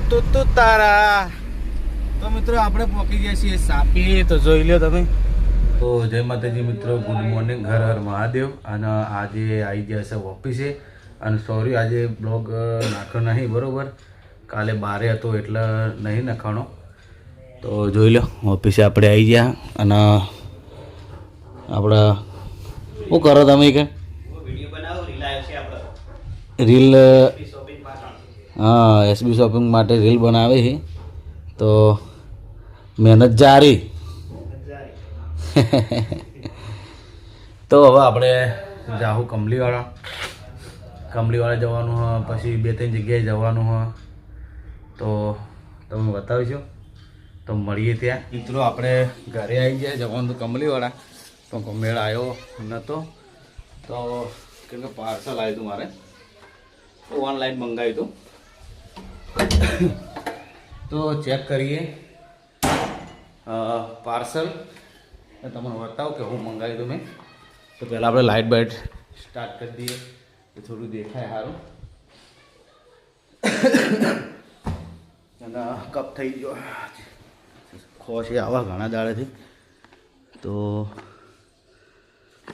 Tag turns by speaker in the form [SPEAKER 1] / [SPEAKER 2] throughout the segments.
[SPEAKER 1] તું તારા તો મિત્રો આપણે પહોંચી ગયા છીએ સાપી. તો જોઈ લો તમે. તો જય માતાજી મિત્રો, ગુડ મોર્નિંગ, હર હર મહાદેવ. અને આજે આવી ગયા છે ઓફિસે. અને સોરી આજે બ્લોગ નાખ્યો નહીં, બરાબર. કાલે બારે હતો એટલે નહીં નાખવાનો. તો જોઈ લો ઓફિસે આપણે આવી ગયા. અને આપણા શું કરો તમે કે રીલ? હા, એસબી શોપિંગ માટે રીલ બનાવે છે. તો મહેનત જારી. તો હવે આપણે જાહું કમલીવાળા જવાનું હોય, પછી 2-3 જગ્યાએ જવાનું હોય. તો તમે બતાવીશો. તો મળીએ ત્યાં. મિત્રો આપણે ઘરે આવી ગયા, જવાનું તો કમલીવાળા, પણ મેળ આવ્યો નહોતો. તો કેમ કે પાર્સલ આવ્યું હતું મારે, તો ઓનલાઈન મંગાવ્યું હતું. તો ચેક કરીએ પાર્સલ. તમને બતાવું કે હું મંગાવ્યું હતું મેં. તો પહેલાં આપણે લાઇટ બાઇટ સ્ટાર્ટ કરી દઈએ, તો થોડું દેખાય સારું. અને કપ થઈ ગયો, ખોશ આવા ઘણા દાડેથી. તો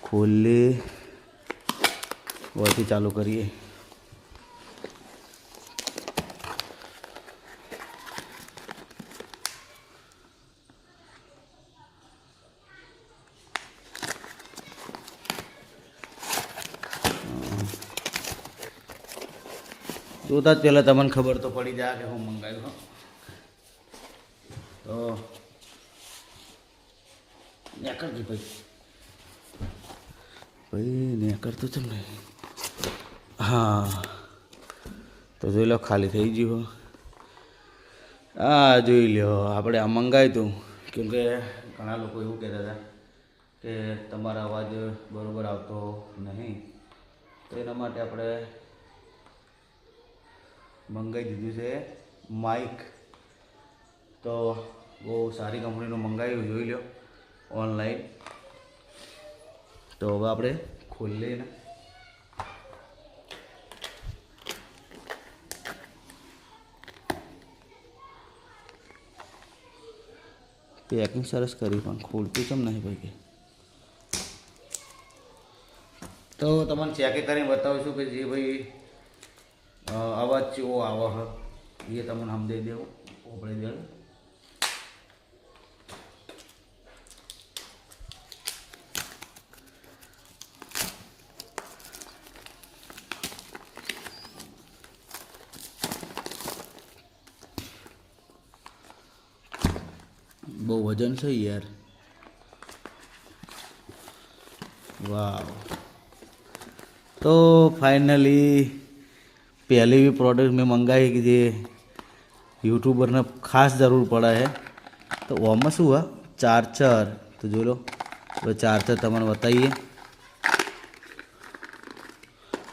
[SPEAKER 1] ખોલી વળથી ચાલુ કરીએ. જોતા જ પહેલાં તમને ખબર તો પડી જાય કે હું મંગાવ્યું. તો નેકળજી ભાઈ નેકળ તો ચમ નહીં. હા, તો જોઈ લો ખાલી થઈ ગયું. હા, જોઈ લો આપણે આ મંગાવ્યું હતું. કેમકે ઘણા લોકો એવું કહેતા હતા કે તમારો અવાજ બરાબર આવતો નહીં, તો એના માટે આપણે મંગાવી દીધું છે માઇક. તો બહુ સારી કંપનીનું મંગાવ્યું, જોઈ લો ઓનલાઈન. તો હવે આપણે ખોલીએ ને. પેકિંગ સરસ કરી, પણ ખોલતું કેમ નહીં ભાઈ? તો તમને ચેક કરીને બતાવીશું કે જે ભાઈ અવાજ કેવો આવે એ તમને સમજાવી દેવું. આપણે દેવું બહુ વજન છે યાર. વાવ. તો ફાઇનલી પહેલી બી પ્રોડક્ટ મેં મંગાવી કે જે યુટ્યુબરને ખાસ જરૂર પડે છે. તો ઓમાં શું હા, ચાર્જર. તો જોઈ લો હવે ચાર્જર તમને બતાવીએ.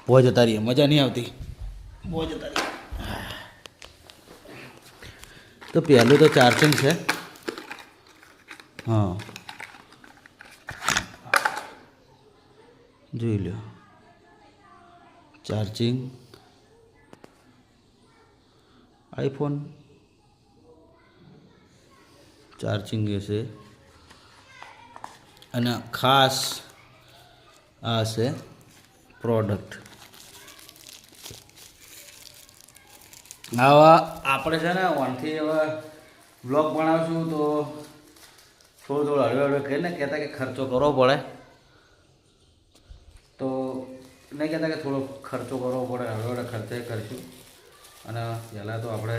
[SPEAKER 1] બહુ જતા રહીએ, મજા નહીં આવતી. બહુ જતા રહીએ. તો પહેલું તો ચાર્જિંગ છે. હા, જોઈ લો ચાર્જિંગ આઈફોન ચાર્જિંગ હશે. અને ખાસ આ છે પ્રોડક્ટ. હવે આપણે છે ને ઓનથી હવે બ્લોગ બનાવશું તો થોડું હળવે કહે ને, કહેતા કે ખર્ચો કરવો પડે. તો નહીં કહેતા કે થોડો ખર્ચો કરવો પડે, હળવે ખર્ચે કરીશું. અને પહેલાં તો આપણે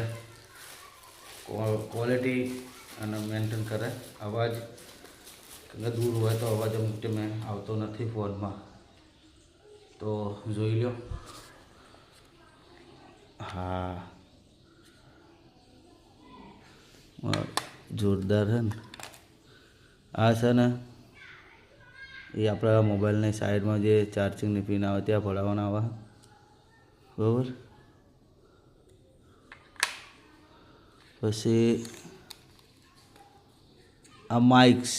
[SPEAKER 1] ક્વોલિટી અને મેન્ટેન કરે. અવાજ દૂર હોય તો અવાજ અમુક મેં આવતો નથી ફોનમાં. તો જોઈ લો. હા, જોરદાર છે ને. આ છે ને એ આપણા મોબાઈલની સાઈડમાં જે ચાર્જિંગની પિન આવે ત્યાં ભરાવાના આવે, બરાબર. પછી આ માઇક્સ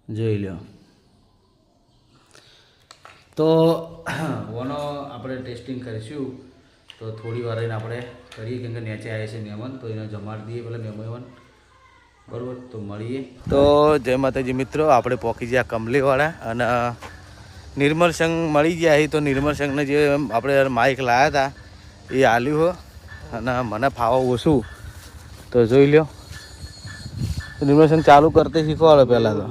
[SPEAKER 1] જોઈ લો. તો ઓનો આપણે ટેસ્ટિંગ કરીશું તો થોડી વાર રહીને આપણે કરીએ કેમ કે નીચે આવ્યા છે મહેમાન તો એને જમાડી દઈએ પેલા મહેમાન બરાબર. તો મળીએ. તો જય માતાજી મિત્રો, આપણે પહોંચી ગયા કમલીવાળા અને નિર્મલ સંઘ મળી ગયા. તો નિર્મલ સંઘને જે આપણે માઇક લાવ્યા હતા એ આલ્યું હો અને મને ફાવો ઓછું તો જોઈ લ્યો. નિર્મલ સંઘ ચાલુ કરતે શીખવાડો પહેલાં તો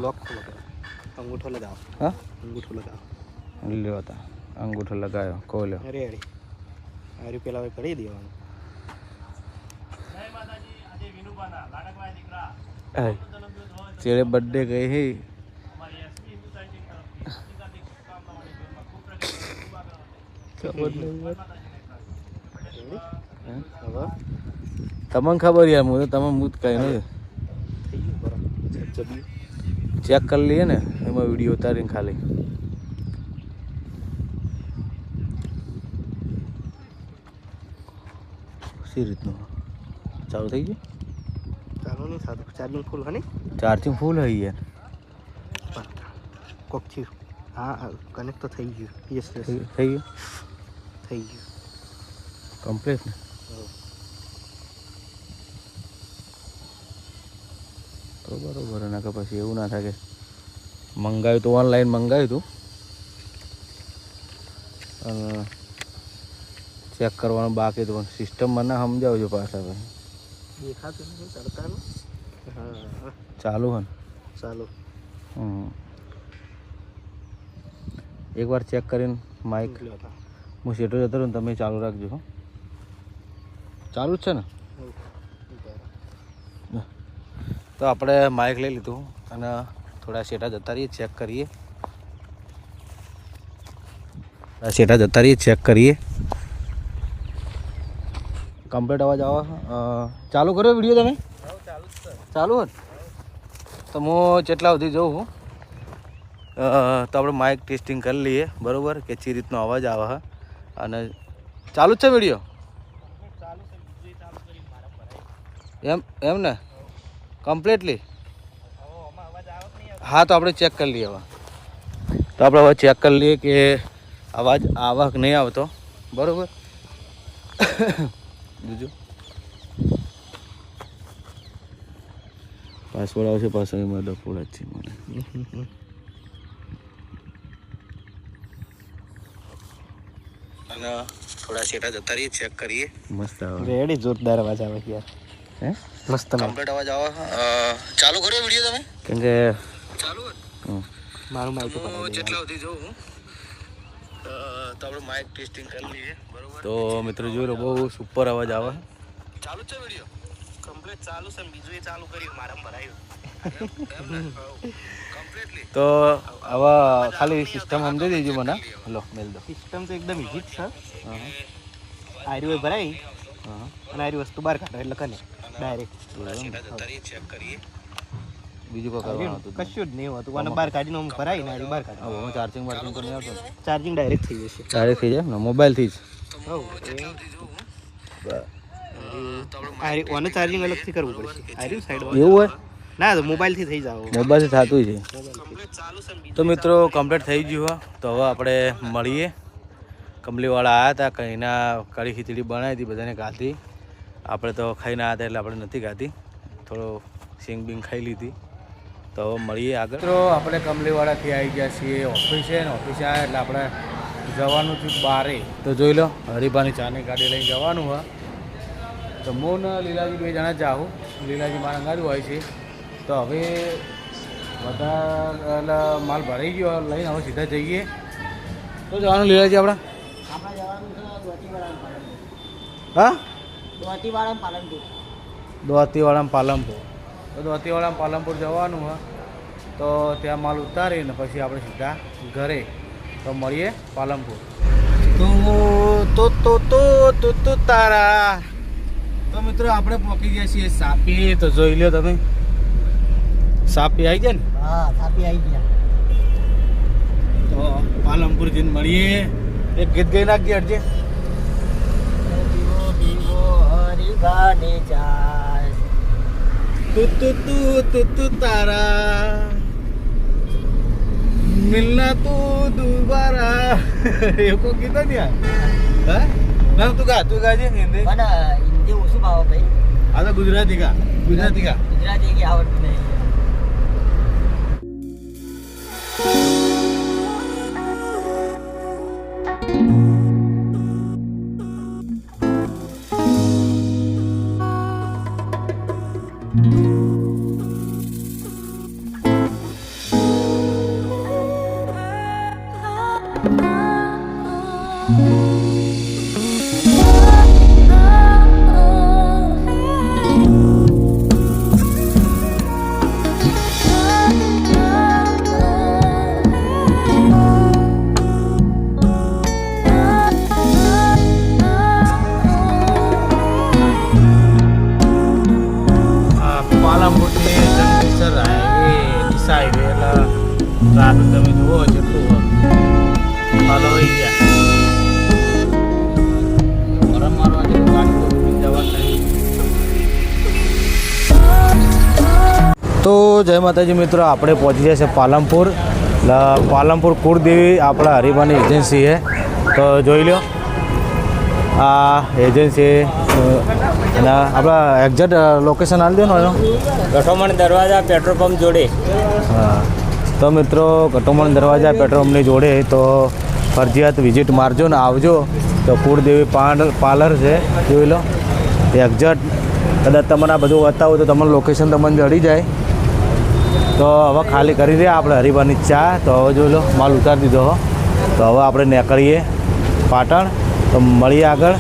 [SPEAKER 2] અંગૂઠો લગાવો.
[SPEAKER 1] હા
[SPEAKER 2] અંગૂઠો લગાવો.
[SPEAKER 1] લ્યો હતા અંગૂઠો લગાવ્યો કહો લ્યો.
[SPEAKER 2] રેડી આરી પેલા હવે કરી દેવાનું.
[SPEAKER 1] ચેડે બર્થડે ગઈ હે તમને ખબર યાર, હું તો તમે મૂત કઈ નહીં ચેક કરી લઈએ ને એમાં વિડીયો ઉતારીને ખાલી. સી રીતનું ચાલુ થઈ ગયું?
[SPEAKER 2] ચાલુ નહીં થતું, ચાર્જિંગ ફૂલ હે ને?
[SPEAKER 1] ચાર્જિંગ ફૂલ હે યાર.
[SPEAKER 2] કોક થયું. હા કનેક્ટ તો થઈ ગયું. યસ યસ
[SPEAKER 1] થઈ ગયું
[SPEAKER 2] થઈ ગયું
[SPEAKER 1] કમ્પ્લીટ ને? તો બરોબર. એના કે પછી એવું ના થાય કે મંગાવ્યું તો ઓનલાઈન મંગાવ્યું હતું અને ચેક કરવાનું બાકી હતું પણ સિસ્ટમમાં ના સમજાવજો પાછા ભાઈ.
[SPEAKER 2] દેખાતું નથી તડકાનું. હા
[SPEAKER 1] ચાલુ હે ને?
[SPEAKER 2] ચાલુ.
[SPEAKER 1] એકવાર ચેક કરીને માઇક હું સેટો જતો રહ્યો ને તમે ચાલુ રાખજો. હો ચાલુ જ છે ને? તો આપણે માઇક લઈ લીધું અને થોડા સેટા જતા રહીએ, ચેક કરીએ. સેટા જતા રહીએ, ચેક કરીએ. કમ્પ્લીટ અવાજ આવે. ચાલુ કર્યો વિડીયો તમે? ચાલુ હોય તો હું જેટલા સુધી જોઉં છું તો આપણે માઇક ટેસ્ટિંગ કરી લઈએ બરાબર કે ચી રીતનો અવાજ આવે છે. અને ચાલુ જ છે વિડીયો? એમ ને કમ્પ્લીટલી? હા તો આપણે ચેક કરી લઈએ હવે. તો આપણે હવે ચેક કરી લઈએ કે અવાજ આવે કે નહીં આવતો બરાબર. બીજું પાસવર્ડ આવશે પાછળ એમાં ડફોડ જ છે મને. અને થોડા સેટા જતા રહીએ, ચેક કરીએ. મસ્ત આવે.
[SPEAKER 2] રેડી જોરદાર અવાજ આવે યાર.
[SPEAKER 1] હે
[SPEAKER 2] મસ્ત
[SPEAKER 1] કમ્પ્લીટ અવાજ આવે. ચાલુ કર્યો વિડીયો તમે? કેમ કે ચાલુ
[SPEAKER 2] મારું માઇક
[SPEAKER 1] જેટલા સુધી જોઉં તો આપણે માઇક ટેસ્ટિંગ કરી લઈએ બરોબર. તો મિત્રો જોઈ લો બહુ સુપર અવાજ આવે. ચાલુ જ છે વિડીયો?
[SPEAKER 2] કમ્પ્લીટ ચાલુ છે. બીજું એ ચાલુ કર્યું મારા ભરાયું.
[SPEAKER 1] તો હવે ખાલી સિસ્ટમ સમજી દેજો મને. લો મેલ દો.
[SPEAKER 2] સિસ્ટમ તો એકદમ ઈઝી જ છે. આર્યું ભરાઈ અને આરી વસ્તુ બહાર કાઢો એટલે કને ડાયરેક્ટ
[SPEAKER 1] ચેક કરીએ. બીજું કોઈ કરવાનું હતું?
[SPEAKER 2] કશું જ નહીં હોતું. અને બહાર કાઢીને હું ભરાઈ ને આરી બહાર કાઢો.
[SPEAKER 1] હવે ચાર્જિંગ વાર્જિંગ તો નહીં આવતું?
[SPEAKER 2] ચાર્જિંગ ડાયરેક્ટ થઈ જશે.
[SPEAKER 1] ડાયરેક્ટ થઈ જાય ને મોબાઈલથી જ?
[SPEAKER 2] ઓને ચાર્જિંગ અલગથી કરવું પડશે. આર્યું સાઈડ
[SPEAKER 1] એવું હોય?
[SPEAKER 2] ના તો મોબાઈલથી થઈ જાવ.
[SPEAKER 1] મોબાઈલથી થતું છે. તો મિત્રો કમ્પ્લીટ થઈ ગયું હોય તો હવે આપણે મળીએ. કમલીવાળા આવ્યા હતા, કંઈના કઢી ખીચડી બનાવી હતી, બધાને ખાધી. આપણે તો ખાઈને આવ્યા હતા એટલે આપણે નથી ખાધી, થોડો સિંગ બિંગ ખાઈ લીધી. તો હવે મળીએ આગળ. મિત્રો આપણે કમલીવાળાથી આવી ગયા છીએ ઓફિસે ને ઓફિસે આવ્યા એટલે આપણે જવાનું છે બારે. તો જોઈ લો હરીભાની ચાની ગાડી લઈને જવાનું હોય. તો હું ને લીલાજી બે જણા જાઉં. લીલાજી મારા અંગારું હોય છે. તો હવે બધા માલ ભરાઈ ગયો લઈને હવે સીધા જઈએ. તો જવાનું લીલાજી આપણે? હા દોતીવાળામાં પાલનપુર. તો દોતીવાળામાં પાલનપુર જવાનું હોય તો ત્યાં માલ ઉતારીને પછી આપણે સીધા ઘરે. તો મળીએ પાલનપુર. તો તારા તો મિત્રો આપણે પહોંચી ગયા છીએ સાપી. તો જોઈ લો તમે સાપી આવી ગયા ને?
[SPEAKER 2] હા સાપી આવી ગયા.
[SPEAKER 1] તો પાલનપુર જઈને મળીએ. એક ગીત ગઈ નાખજે અડજે. તું તારા મિલના તું દુબારા એવું કોઈ કીધું ને યાર? ના તું ગાજે હિન્દી
[SPEAKER 3] પણ હિન્દી ઓછું ભાવે ભાઈ.
[SPEAKER 1] આ તો ગુજરાતી કા
[SPEAKER 3] ગુજરાતી કે આવડતું નહીં.
[SPEAKER 1] પાલનપુરથી જંગલેશ્વર હાઈવે ડીસા હાઈવે એટલે ટ્રાફિક તમે જુઓ જેટલું ફોલો થઈ ગયા ગરમ મારવા જેવું ગાડી જવા નહીં. તો જય માતાજી મિત્રો, આપણે પહોંચી ગયા છે પાલનપુર. પાલનપુર કુળદેવી આપણા હરિભાની એજન્સી છે. તો જોઈ લો આ એજન્સી અને આપણા એક્ઝેક્ટ લોકેશન આપી દો ને એનો.
[SPEAKER 3] ગઠોમણ દરવાજા પેટ્રોલ પંપ જોડે.
[SPEAKER 1] હા તો મિત્રો, કટોમણ દરવાજા પેટ્રોલ પંપની જોડે તો ફરજિયાત વિઝિટ મારજો ને આવજો. તો કુળદેવી પાર્લર છે, જોઈ લો એક્ઝેક્ટ. કદાચ તમને આ બધું બતાવું તો તમને લોકેશન તમને જડી જાય. તો હવે ખાલી કરી દે આપણે હરિભાની ચા. તો હવે જોઈ લો માલ ઉતારી દીધો. તો હવે આપણે નીકળીએ પાટણ. તો મળીએ આગળ.